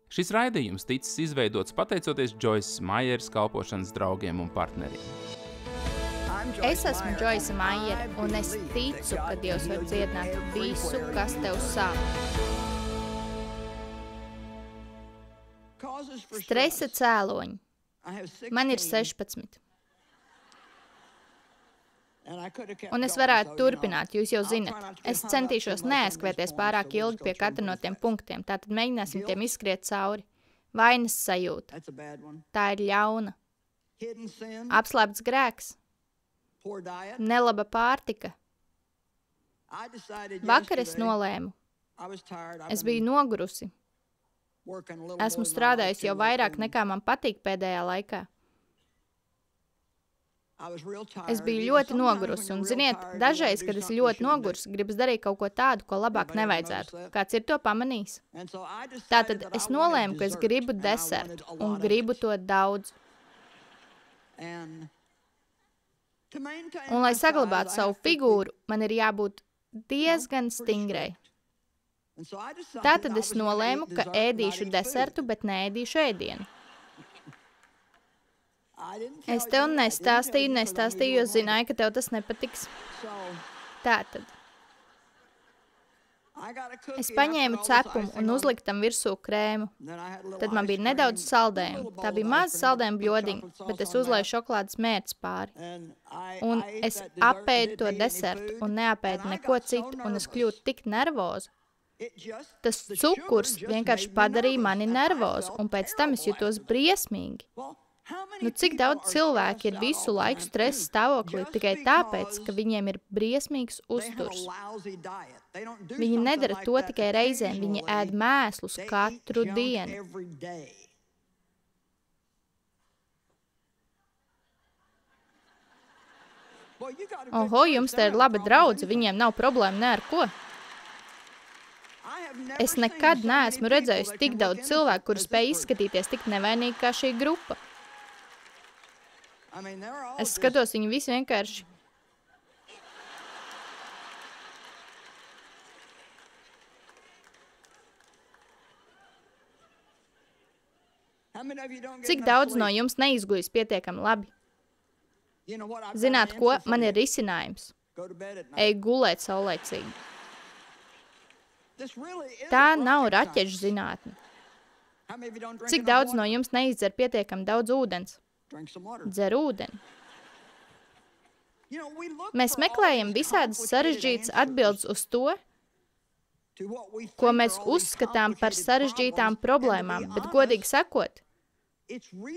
Šis raidījums ticis izveidots pateicoties Joyces Maieres kalpošanas draugiem un partneriem. Es esmu Joyce Maiere, un es ticu, ka Dievs var dziedināt visu, kas tev sāp. Stresa cēloņi. Man ir 16. Un es varētu turpināt, jūs jau zinat. Es centīšos neaizskvēties pārāk ilgi pie katra no tiem punktiem, tātad mēģināsim tiem izskriet cauri. Vainas sajūta. Tā ir ļauna. Apslēpts grēks. Nelaba pārtika. Vakar es nolēmu. Es biju nogurusi. Esmu strādājusi jau vairāk nekā man patīk pēdējā laikā. Es biju ļoti nogurusi, un ziniet, dažreiz, kad es ļoti nogurusi, gribas darīt kaut ko tādu, ko labāk nevajadzētu. Kāds ir to pamanījis? Tātad es nolēmu, ka es gribu desertu, un gribu to daudz. Un, lai saglabātu savu figūru, man ir jābūt diezgan stingrai. Tātad es nolēmu, ka ēdīšu desertu, bet neēdīšu ēdienu. Es tev nestāstīju, jo zināju, ka tev tas nepatiks. Tātad. Es paņēmu cepumu un uzliku tam virsū krēmu. Tad man bija nedaudz saldējumu. Tā bija maza saldējuma bļodiņa, bet es uzlēju šokolādes mērci pāri. Un es apēdu to desertu un neapēdu neko citu, un es kļūtu tik nervozu. Tas cukurs vienkārši padarīja mani nervozu, un pēc tam es jutos briesmīgi. Nu, cik daudz cilvēki ir visu laiku stresa stāvoklī tikai tāpēc, ka viņiem ir briesmīgs uzturs. Viņi nedara to tikai reizēm, viņi ēd mēslus katru dienu. Oho, jums te ir laba draudze, viņiem nav problēma ne ar ko. Es nekad neesmu redzējusi tik daudz cilvēku, kuri spēj izskatīties tik nevainīgi kā šī grupa. Es skatos, viņi visi vienkārši. Cik daudz no jums neizguļas pietiekami labi? Zināt ko? Man ir risinājums. Ej gulēt saulaicīgi. Tā nav raķešu zinātne. Cik daudz no jums neizdzer pietiekami daudz ūdens? Dzer ūdeni. Mēs meklējam visādas sarežģītas atbildes uz to, ko mēs uzskatām par sarežģītām problēmām, bet godīgi sakot,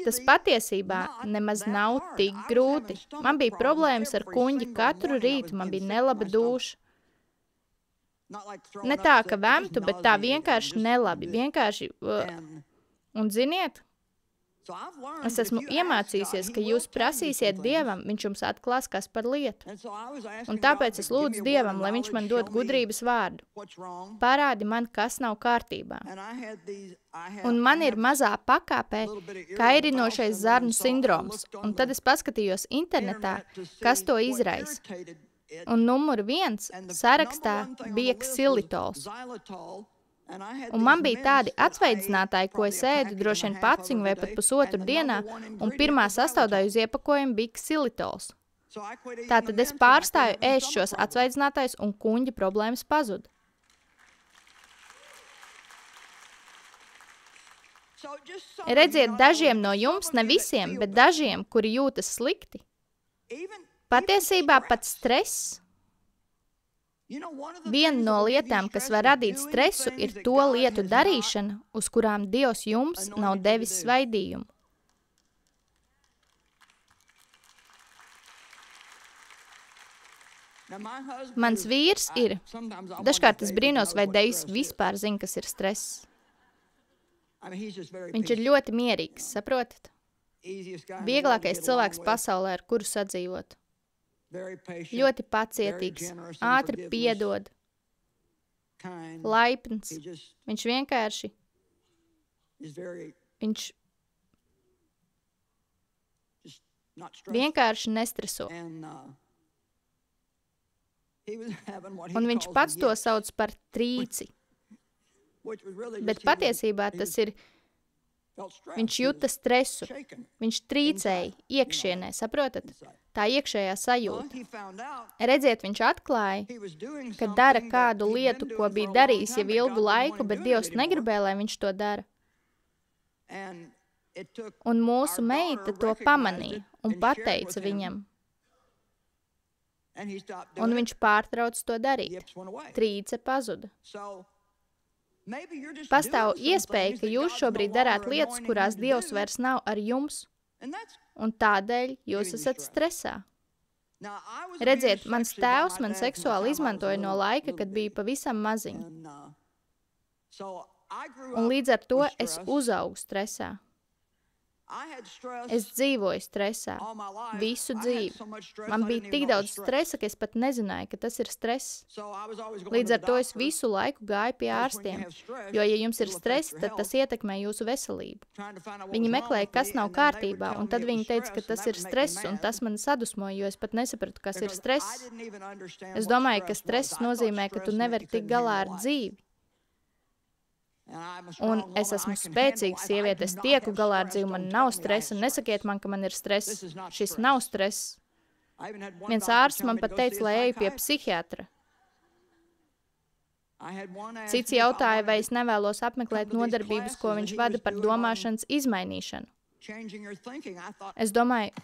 tas patiesībā nemaz nav tik grūti. Man bija problēmas ar kuņģi katru rītu, man bija nelaba dūša. Ne tā, ka vemtu, bet tā vienkārši nelabi. Vienkārši, un ziniet, es esmu iemācījusies, ka jūs prasīsiet Dievam, viņš jums atklās, kas par lietu. Un tāpēc es lūdzu Dievam, lai viņš man dod gudrības vārdu. Parādi man, kas nav kārtībā. Un man ir mazā pakāpē kairinošais zarnu sindroms. Un tad es paskatījos internetā, kas to izraisa. Un numur 1 sarakstā bija ksilitols. Un man bija tādi atsveidzinātāji, ko es ēdu droši vien paciņu vai pat pusotru dienā, un pirmā sastāvdaļa uz iepakojuma bija ksilitols. Tātad es pārstāju ēst šos atsveidzinātājus, un kuņģa problēmas pazuda. Redziet, dažiem no jums, ne visiem, bet dažiem, kuri jūtas slikti, patiesībā pat stress. Viena no lietām, kas var radīt stresu, ir to lietu darīšana, uz kurām Dievs jums nav devis svaidījumu. Mans vīrs ir. Dažkārt es brīnos, vai Deivs vispār zina, kas ir stress. Viņš ir ļoti mierīgs, saprotat? Vieglākais cilvēks pasaulē, ar kuru sadzīvot. Ļoti pacietīgs, ātri piedod, laipns. Viņš vienkārši, viņš vienkārši nestreso. Un viņš pats to sauc par trīci. Bet patiesībā tas ir Viņš juta stresu, viņš trīcēja iekšienē, saprotat? Tā iekšējā sajūta. Redziet, viņš atklāja, ka dara kādu lietu, ko bija darījis jau ilgu laiku, bet Dievs negribēja, lai viņš to dara. Un mūsu meita to pamanīja un pateica viņam. Un viņš pārtrauc to darīt. Trīce pazuda. Pastāv iespēja, ka jūs šobrīd darāt lietas, kurās Dievs vairs nav ar jums, un tādēļ jūs esat stresā. Redziet, mans tēvs man seksuāli izmantoja no laika, kad biju pavisam maziņa. Un līdz ar to es uzaugu stresā. Es dzīvoju stresā visu dzīvi. Man bija tik daudz stresa, ka es pat nezināju, ka tas ir stress. Līdz ar to es visu laiku gāju pie ārstiem, jo, ja jums ir stress, tad tas ietekmē jūsu veselību. Viņi meklēja, kas nav kārtībā, un tad viņi teica, ka tas ir stress, un tas man sadusmoja, jo es pat nesapratu, kas ir stress. Es domāju, ka stress nozīmē, ka tu nevari tikt galā ar dzīvi. Un es esmu spēcīga sieviete, es tieku galā ar dzīvi, man nav stresa, nesakiet man, ka man ir stress. Šis nav stress. Viens ārsts man pat teica, lai eju pie psihiatra. Cits jautāja, vai es nevēlos apmeklēt nodarbības, ko viņš vada par domāšanas izmainīšanu. Es domāju,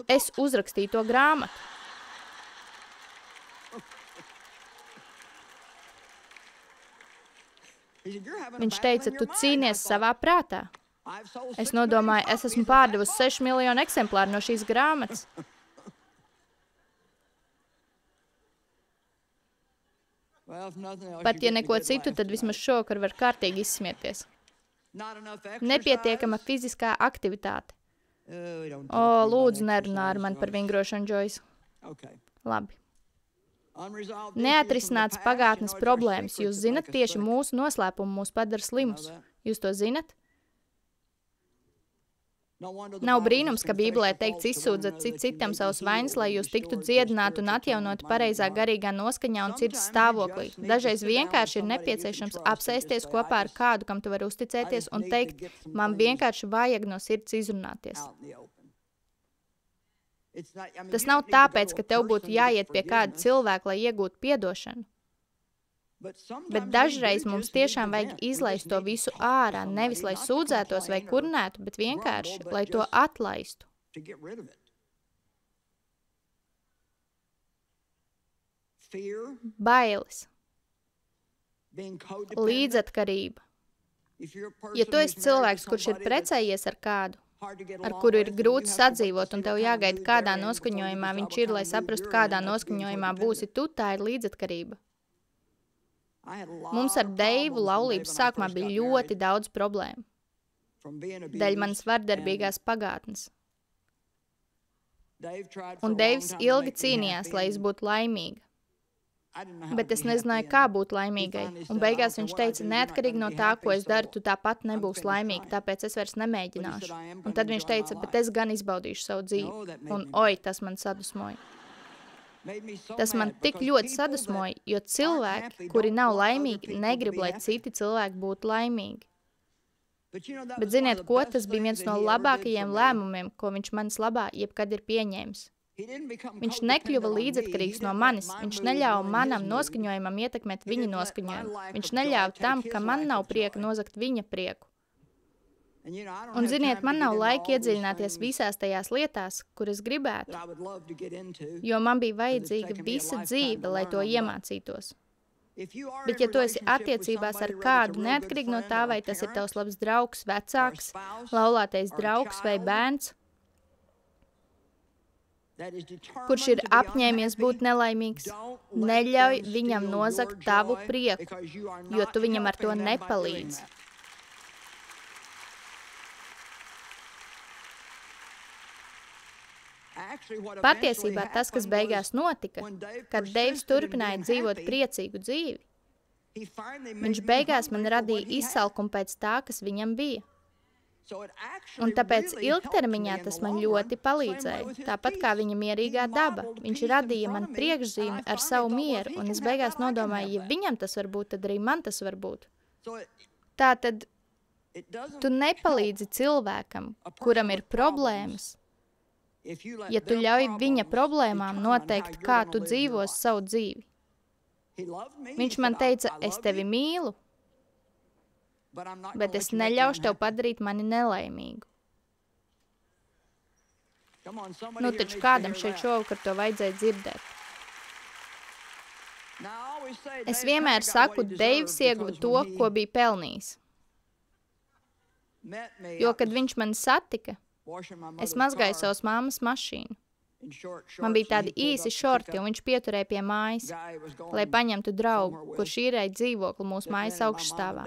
es uzrakstīju to grāmatu. Viņš teica, tu cīnies savā prātā. Es nodomāju, es esmu pārdevusi 6 miljonu eksemplāru no šīs grāmatas. Pat ja neko citu, tad vismaz šovakar var kārtīgi izsmieties. Nepietiekama fiziskā aktivitāte. Lūdzu, nerunā ar mani par vingrošanu, Joyce. Labi. Neatrisināts pagātnes problēmas. Jūs zinat, tieši mūsu noslēpumu mūs padara slimus. Jūs to zinat? Nav brīnums, ka Bībelē teikts izsūdzat citam savus vainas, lai jūs tiktu dziedināti un atjaunoti pareizā garīgā noskaņā un sirds stāvoklī. Dažreiz vienkārši ir nepieciešams apsēsties kopā ar kādu, kam tu vari uzticēties un teikt, man vienkārši vajag no sirds izrunāties. Tas nav tāpēc, ka tev būtu jāiet pie kāda cilvēka, lai iegūtu piedošanu. Bet dažreiz mums tiešām vajag izlaist to visu ārā, nevis lai sūdzētos vai kurnētu, bet vienkārši, lai to atlaistu. Bailes. Līdzatkarība. Ja tu esi cilvēks, kurš ir precējies ar kādu, ar kuru ir grūti sadzīvot, un tev jāgaida, kādā noskaņojumā viņš ir, lai saprastu, kādā noskaņojumā būsi tu, tā ir līdzatkarība. Mums ar Deivu laulības sākumā bija ļoti daudz problēmu. Dēļ manas vardarbīgās pagātnes. Un Deivs ilgi cīnījās, lai es būtu laimīga. Bet es nezināju, kā būt laimīgai. Un beigās viņš teica, neatkarīgi no tā, ko es daru, tu tāpat nebūsi laimīga, tāpēc es vairs nemēģināšu. Un tad viņš teica, bet es gan izbaudīšu savu dzīvi. Un oj, tas man sadusmoja. Tas man tik ļoti sadusmoja, jo cilvēki, kuri nav laimīgi, negrib, lai citi cilvēki būtu laimīgi. Bet ziniet, ko? Tas bija viens no labākajiem lēmumiem, ko viņš manis labā jebkad ir pieņēmis. Viņš nekļuva līdzatkarīgs no manis, viņš neļāva manam noskaņojumam ietekmēt viņa noskaņojumu. Viņš neļāva tam, ka man nav prieka nozagt viņa prieku. Un ziniet, man nav laika iedziļināties visās tajās lietās, kuras gribētu, jo man bija vajadzīga visa dzīve, lai to iemācītos. Bet ja tu esi attiecībās ar kādu, neatkarīgi no tā, vai tas ir tavs labs draugs, vecāks, laulātais draugs vai bērns, kurš ir apņēmies būt nelaimīgs, neļauj viņam nozagt tavu prieku, jo tu viņam ar to nepalīdzi. Patiesībā tas, kas beigās notika, kad Deivs turpināja dzīvot priecīgu dzīvi, viņš beigās man radīja izsalkumu pēc tā, kas viņam bija. Un tāpēc ilgtermiņā tas man ļoti palīdzēja, tāpat kā viņa mierīgā daba. Viņš radīja man priekšzīmi ar savu mieru, un es beigās nodomāju, ja viņam tas var būt, tad arī man tas var būt. Tātad Tu nepalīdzi cilvēkam, kuram ir problēmas, ja tu ļauj viņa problēmām noteikt, kā tu dzīvos savu dzīvi. Viņš man teica, es tevi mīlu, bet es neļaušu tev padarīt mani nelaimīgu. Nu, taču kādam šeit šovakar to vajadzēja dzirdēt. Es vienmēr saku, Deivs ieguva to, ko bija pelnījis. Jo, kad viņš mani satika, es mazgāju savas mammas mašīnu. Man bija tādi īsi šorti, un viņš pieturēja pie mājas, lai paņemtu draugu, kurš īrēja dzīvokli mūsu mājas augšstāvā.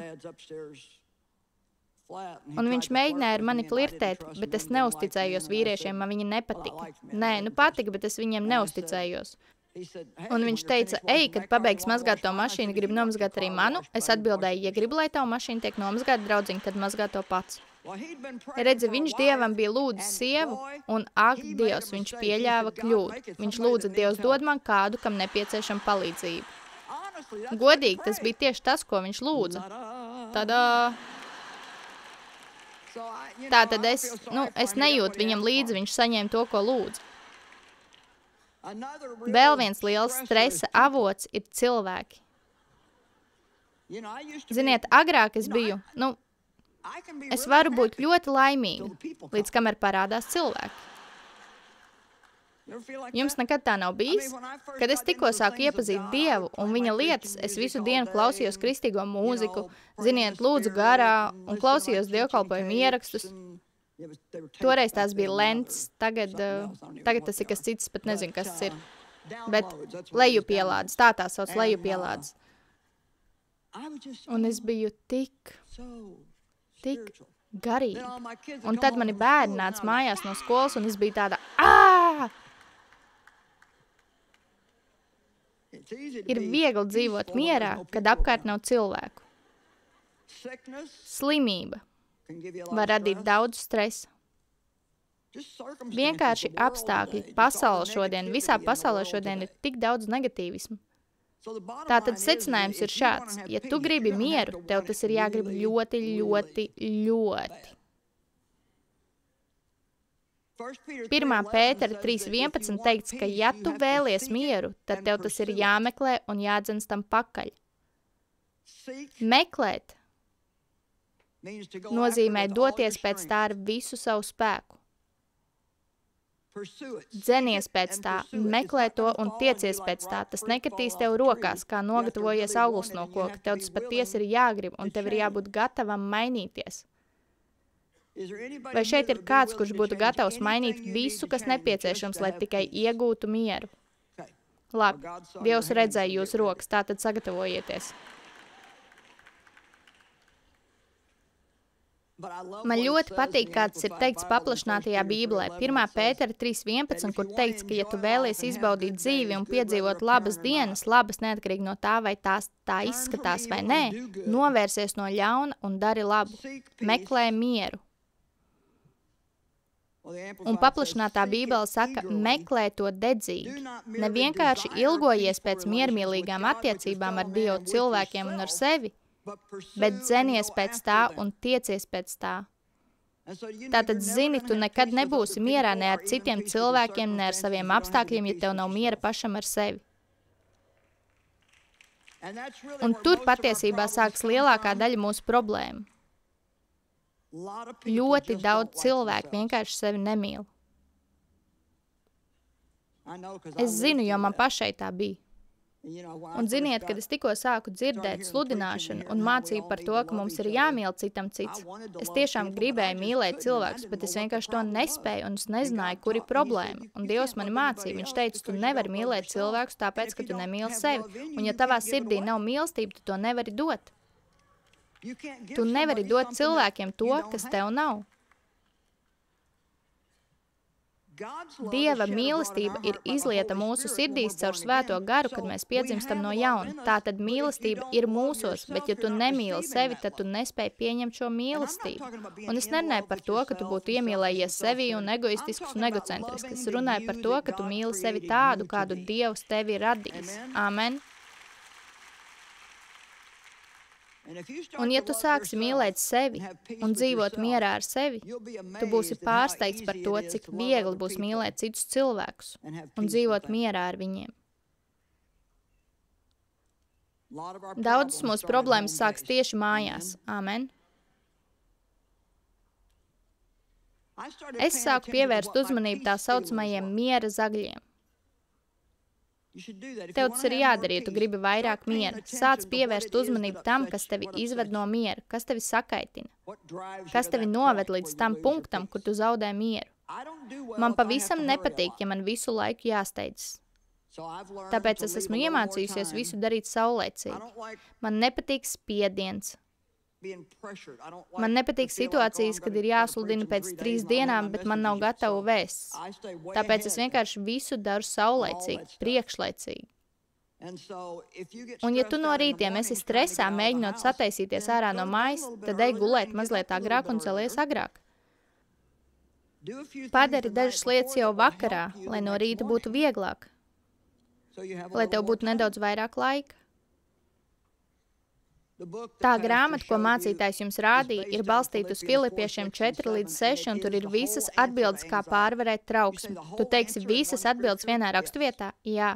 Un viņš mēģināja ar mani flirtēt, bet es neusticējos vīriešiem, man viņi nepatika. Nē, nu patika, bet es viņiem neusticējos. Un viņš teica, ej, kad pabeigs mazgāt to mašīnu, grib nomazgāt arī manu. Es atbildēju, ja gribu, lai tavu mašīnu tiek nomazgāt, draudziņ, tad mazgā to pats. Redzi, viņš Dievam bija lūdzis sievu, un ak, Dievs, viņš pieļāva kļūdu. Viņš lūdza, Dievs dod man kādu, kam nepieciešama palīdzība. Godīgi, tas bija tieši tas, ko viņš lūdza. Tadā! Tātad es nejūtu viņam līdzi, viņš saņēma to, ko lūdza. Vēl viens liels stresa avots ir cilvēki. Ziniet, agrāk es biju, es varu būt ļoti laimīga, līdz kamēr parādās cilvēki. Jums nekad tā nav bijis? Kad es tikko sāku iepazīt Dievu un viņa lietas, es visu dienu klausījos kristīgo mūziku, ziniet, lūdzu garā un klausījos dievkalpojumu ierakstus. Toreiz tās bija lents, tagad tas ir kas cits, pat nezinu, kas tas ir. Bet lejupielādes, tā sauc lejupielādes. Un es biju tik garīgi. Un tad mani bērni nāca mājās no skolas, un es biju tāda, Ir viegli dzīvot mierā, kad apkārt nav cilvēku. Slimība var radīt daudz stresa. Vienkārši apstākļi, visā pasaulē šodien ir tik daudz negatīvismu. Tātad secinājums ir šāds. Ja tu gribi mieru, tev tas ir jāgrib ļoti, ļoti, ļoti. 1. Pētera 3.11 teikts, ka ja tu vēlies mieru, tad tev tas ir jāmeklē un jādzenas tam pakaļ. Meklēt nozīmē doties pēc tā ar visu savu spēku. Dzenies pēc tā, meklē to un tiecies pēc tā. Tas nekritīs tev rokās, kā nogatavojies auglis no koka. Tev tas patiesi ir jāgrib un tev ir jābūt gatavam mainīties. Vai šeit ir kāds, kurš būtu gatavs mainīt visu, kas nepieciešams, lai tikai iegūtu mieru? Labi, Dievs redzēja jūsu rokas, tātad sagatavojieties. Man ļoti patīk, kāds ir teikts paplašinātajā Bībelē. 1. Pētera 3.11, kur teikts, ka ja tu vēlies izbaudīt dzīvi un piedzīvot labas dienas, labas neatkarīgi no tā, vai tās tā izskatās vai nē, novērsies no ļauna un dari labu. Meklē mieru. Un paplašinātā Bībele saka, meklē to dedzīgi. Ne vienkārši ilgojies pēc miermīlīgām attiecībām ar Dievu, cilvēkiem un ar sevi, bet dzenies pēc tā un tiecies pēc tā. Tātad zini, tu nekad nebūsi mierā ne ar citiem cilvēkiem, ne ar saviem apstākļiem, ja tev nav miera pašam ar sevi. Un tur patiesībā sāks lielākā daļa mūsu problēmu. Ļoti daudz cilvēku vienkārši sevi nemīl. Es zinu, jo man pašai tā bija. Un ziniet, kad es tikko sāku dzirdēt sludināšanu un mācību par to, ka mums ir jāmīl citam cits, es tiešām gribēju mīlēt cilvēkus, bet es vienkārši to nespēju un es nezināju, kur ir problēma. Un Dievs mani mācīja, viņš teica, tu nevari mīlēt cilvēkus tāpēc, ka tu nemīli sevi. Un ja tavā sirdī nav mīlestība, tu to nevari dot. Tu nevari dot cilvēkiem to, kas tev nav. Dieva mīlestība ir izlieta mūsu sirdīs caur svēto garu, kad mēs piedzimstam no jauna. Tātad mīlestība ir mūsos, bet ja tu nemīli sevi, tad tu nespēji pieņemt šo mīlestību. Un es nerunāju par to, ka tu būtu iemīlējies sevi un egoistisks un egocentrisks. Es runāju par to, ka tu mīli sevi tādu, kādu Dievs tevi radījis. Amen. Un ja tu sāksi mīlēt sevi un dzīvot mierā ar sevi, tu būsi pārsteigts par to, cik viegli būs mīlēt citus cilvēkus un dzīvot mierā ar viņiem. Daudzas mūsu problēmas sāks tieši mājās. Amen. Es sāku pievērst uzmanību tā saucamajiem miera zagļiem. Tev tas ir jādara, ja tu gribi vairāk miera. Sāc pievērst uzmanību tam, kas tevi izved no miera, kas tevi sakaitina, kas tevi noved līdz tam punktam, kur tu zaudē mieru. Man pavisam nepatīk, ja man visu laiku jāsteidzas. Tāpēc es esmu iemācījusies visu darīt saulēcīgi. Man nepatīk spiediens. Man nepatīk situācijas, kad ir jāsludina pēc 3 dienām, bet man nav gatavu vēsts. Tāpēc es vienkārši visu daru saulēcīgi, priekšlaicīgi. Un ja tu no rītiem esi stresā, mēģinot sataisīties ārā no mājas, tad ej gulēt mazliet agrāk un celies agrāk. Padari dažas lietas jau vakarā, lai no rīta būtu vieglāk, lai tev būtu nedaudz vairāk laika. Tā grāmata, ko mācītājs jums rādīja, ir balstīta uz Filipiešiem 4-6, un tur ir visas atbildes, kā pārvarēt trauksmi. Tu teiksi visas atbildes vienā raksturvietā? Jā.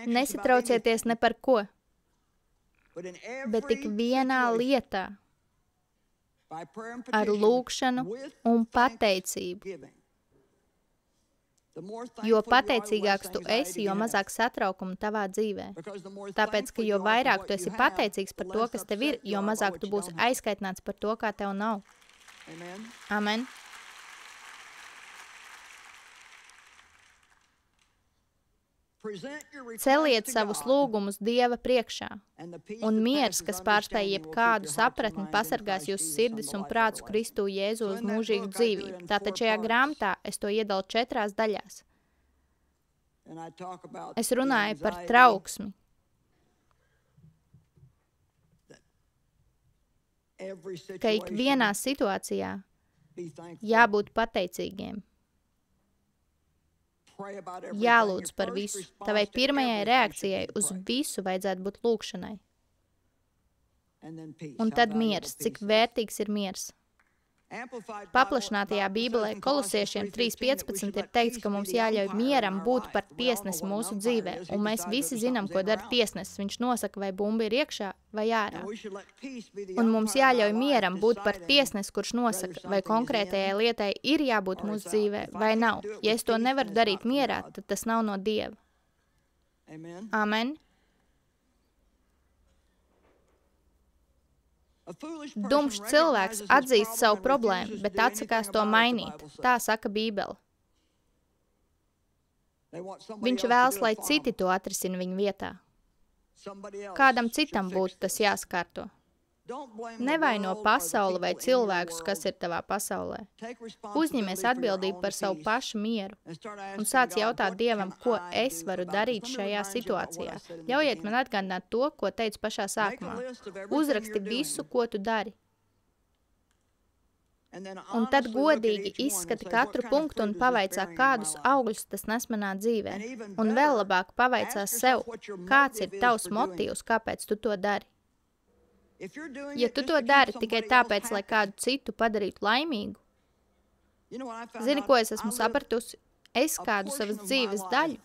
Nesatraucieties ne par ko, bet tik vienā lietā, ar lūgšanu un pateicību. Jo pateicīgāks tu esi, jo mazāk satraukumu tavā dzīvē. Tāpēc, ka jo vairāk tu esi pateicīgs par to, kas tev ir, jo mazāk tu būsi aizskaitināts par to, kā tev nav. Amen. Celiet savus lūgumus Dieva priekšā, un miers, kas pārspēj jebkādu sapratni, pasargās jūsu sirdis un prātus Kristu Jēzu uz mūžīgu dzīvību. Tātad šajā grāmatā es to iedalu 4 daļās. Es runāju par trauksmi. Ka ikvienā situācijā jābūt pateicīgiem. Jālūdz par visu. Tavai pirmajai reakcijai uz visu vajadzētu būt lūgšanai. Un tad miers. Cik vērtīgs ir miers? Paplašinātajā Bībelē Kolosiešiem 3.15 ir teikts, ka mums jāļauj mieram būt par tiesnesi mūsu dzīvē, un mēs visi zinām, ko dara tiesnesis. Viņš nosaka, vai bumba ir iekšā vai ārā. Un mums jāļauj mieram būt par tiesnesi, kurš nosaka, vai konkrētajai lietai ir jābūt mūsu dzīvē vai nav. Ja es to nevaru darīt mierā, tad tas nav no Dieva. Amen. Dumšs cilvēks atzīst savu problēmu, bet atsakās to mainīt. Tā saka Bībele. Viņš vēlas, lai citi to atrisina viņa vietā. Kādam citam būtu tas jāskārto. Nevaino pasauli vai cilvēkus, kas ir tavā pasaulē. Uzņemies atbildību par savu pašu mieru un sāc jautāt Dievam, ko es varu darīt šajā situācijā. Ļaujiet man atgādināt to, ko teicu pašā sākumā. Uzraksti visu, ko tu dari. Un tad godīgi izskati katru punktu un pavaicā, kādus augļus tas nes manā dzīvē. Un vēl labāk pavaicā sev, kāds ir tavs motīvs, kāpēc tu to dari. Ja tu to dari tikai tāpēc, lai kādu citu padarītu laimīgu, zini, ko es esmu sapratusi? Es kādu savas dzīves daļu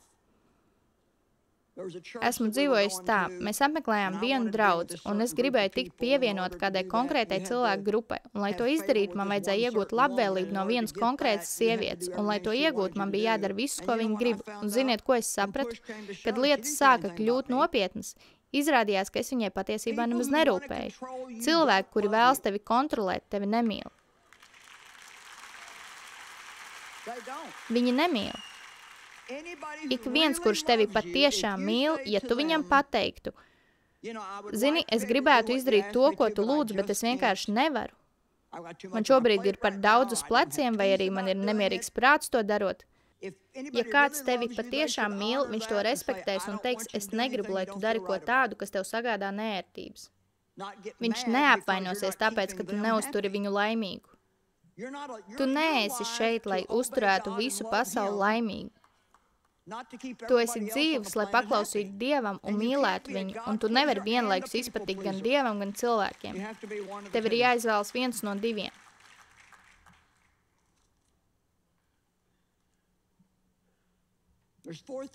esmu dzīvojusi tā. Mēs apmeklējām vienu draudzi, un es gribēju tikt pievienot kādai konkrētai cilvēku grupai, un lai to izdarītu, man vajadzēja iegūt labvēlību no vienas konkrētas sievietes, un lai to iegūtu, man bija jādara viss, ko viņa grib. Un ziniet, ko es sapratu? Kad lietas sāka kļūt nopietnas, izrādījās, ka es viņai patiesībā nemaz nerūpēju. Cilvēki, kuri vēlas tevi kontrolēt, tevi nemīl. Viņi nemīl. Ik viens, kurš tevi patiešām mīl, ja tu viņam pateiktu, zini, es gribētu izdarīt to, ko tu lūdz, bet es vienkārši nevaru. Man šobrīd ir par daudz uz pleciem, vai arī man ir nemierīgs prāts to darot. Ja kāds tevi patiešām mīl, viņš to respektēs un teiks, es negribu, lai tu dari ko tādu, kas tev sagādā neērtības. Viņš neapvainosies tāpēc, ka tu neuzturi viņu laimīgu. Tu neesi šeit, lai uzturētu visu pasauli laimīgu. Tu esi dzīvs, lai paklausītu Dievam un mīlētu viņu, un tu nevari vienlaikus izpatikt gan Dievam, gan cilvēkiem. Tev ir jāizvēlas viens no diviem.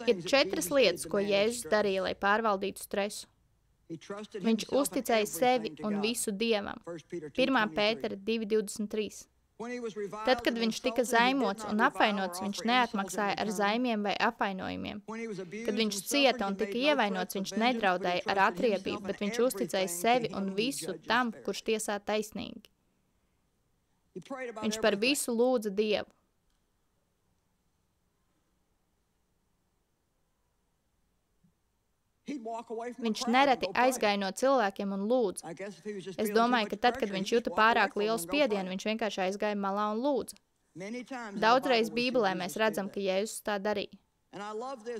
Ir 4 lietas, ko Jēzus darīja, lai pārvaldītu stresu. Viņš uzticēja sevi un visu Dievam. 1. Pētera 2:23. Tad, kad viņš tika zaimots un apvainots, viņš neatmaksāja ar zaimiem vai apvainojumiem. Kad viņš cieta un tika ievainots, viņš nedraudēja ar atriebību, bet viņš uzticēja sevi un visu tam, kurš tiesā taisnīgi. Viņš par visu lūdza Dievu. Viņš nereti aizgāja no cilvēkiem un lūdza. Es domāju, ka tad, kad viņš juta pārāk lielu spiedienu, viņš vienkārši aizgāja malā un lūdza. Daudzreiz Bībelē mēs redzam, ka Jēzus tā darīja.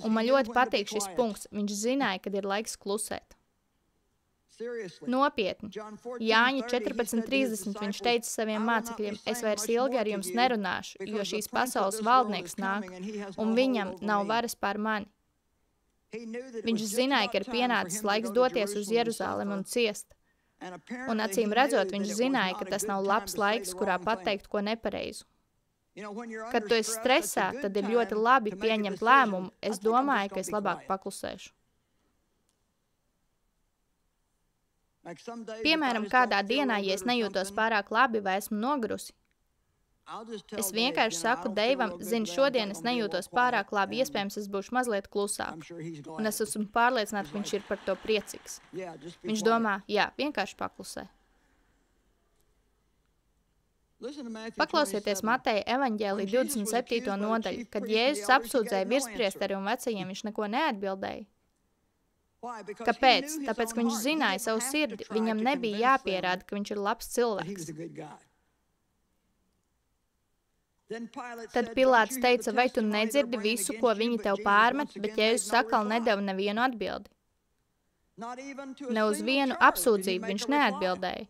Un man ļoti patīk šis punkts. Viņš zināja, kad ir laiks klusēt. Nopietni. Jāņa 14:30 viņš teica saviem mācekļiem, es vairs ilgi ar jums nerunāšu, jo šīs pasaules valdnieks nāk, un viņam nav varas pār mani. Viņš zināja, ka ir pienācis laiks doties uz Jeruzalemi un ciest. Un acīm redzot, viņš zināja, ka tas nav labs laiks, kurā pateikt ko nepareizu. Kad tu esi stresā, tad ir ļoti labi pieņemt lēmumu. Es domāju, ka es labāk paklusēšu. Piemēram, kādā dienā, ja es nejūtos pārāk labi vai esmu nogurusi, es vienkārši saku Deivam, zini, šodien es nejūtos pārāk labi, iespējams, es būšu mazliet klusāk. Un es esmu pārliecināta, ka viņš ir par to priecīgs. Viņš domā, jā, vienkārši paklusē. Paklausieties Mateja evaņģēlī 27. nodaļu, kad Jēzus apsūdzēja virspriesteri un vecajiem, viņš neko neatbildēja. Kāpēc? Tāpēc, ka viņš zināja savu sirdi, viņam nebija jāpierāda, ka viņš ir labs cilvēks. Tad Pilāts teica, vai tu nedzirdi visu, ko viņi tev pārmet, bet Jēzus atkal nedeva nevienu atbildi. Ne uz vienu apsūdzību viņš neatbildēja.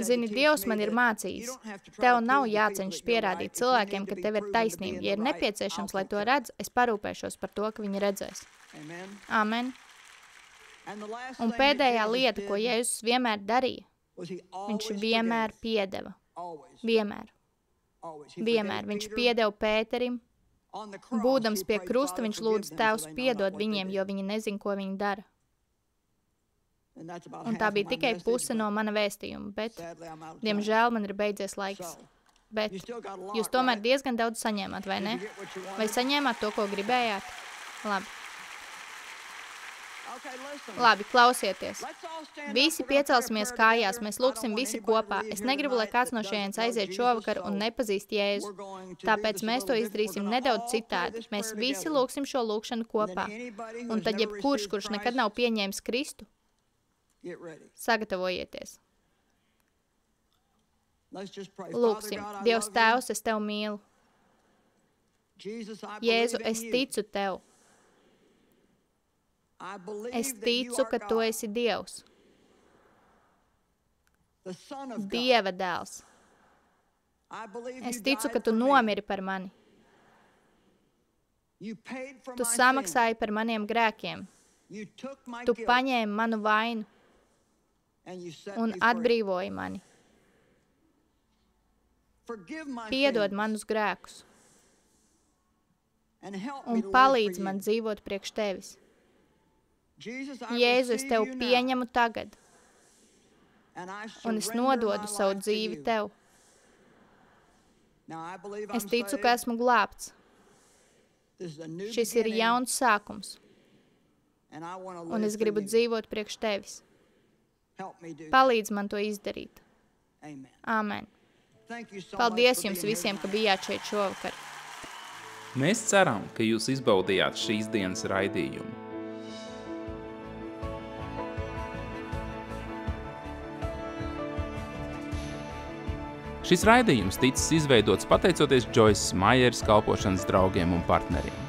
Zini, Dievs man ir mācījis. Tev nav jāceņšas pierādīt cilvēkiem, ka tev ir taisnība. Ja ir nepieciešams, lai to redz, es parūpēšos par to, ka viņi redzēs. Amen. Un pēdējā lieta, ko Jēzus vienmēr darīja, viņš vienmēr piedeva. Vienmēr. Vienmēr. Viņš piedeva Pēterim. Būdams pie krusta, viņš lūdz Tēvs piedod viņiem, jo viņi nezin, ko viņi dara. Un tā bija tikai puse no mana vēstījuma, bet, diemžēl, man ir beidzies laiks. Bet jūs tomēr diezgan daudz saņēmat, vai ne? Vai saņēmāt to, ko gribējāt? Labi. Labi, klausieties. Visi piecelsimies kājās, mēs lūksim visi kopā. Es negribu, lai kāds no šejienes aiziet šovakar un nepazīst Jēzu. Tāpēc mēs to izdarīsim nedaudz citādi. Mēs visi lūksim šo lūkšanu kopā. Un tad jebkurš, kurš nekad nav pieņēmis Kristu, sagatavojieties. Lūksim. Dievs Tēvs, es Tev mīlu. Jēzu, es ticu Tev. Es ticu, ka Tu esi Dievs. Dieva dēls. Es ticu, ka Tu nomiri par mani. Tu samaksāji par maniem grēkiem. Tu paņēmi manu vainu un atbrīvoji mani. Piedod manus grēkus un palīdz man dzīvot priekš Tevis. Jēzu, es Tev pieņemu tagad, un es nododu savu dzīvi Tev. Es ticu, ka esmu glābts. Šis ir jauns sākums, un es gribu dzīvot priekš Tevis. Palīdz man to izdarīt. Āmen. Paldies jums visiem, ka bijāt šeit šovakar. Mēs ceram, ka jūs izbaudījāt šīs dienas raidījumu. Šis raidījums ticis izveidots pateicoties Joyces Maieres kalpošanas draugiem un partneriem.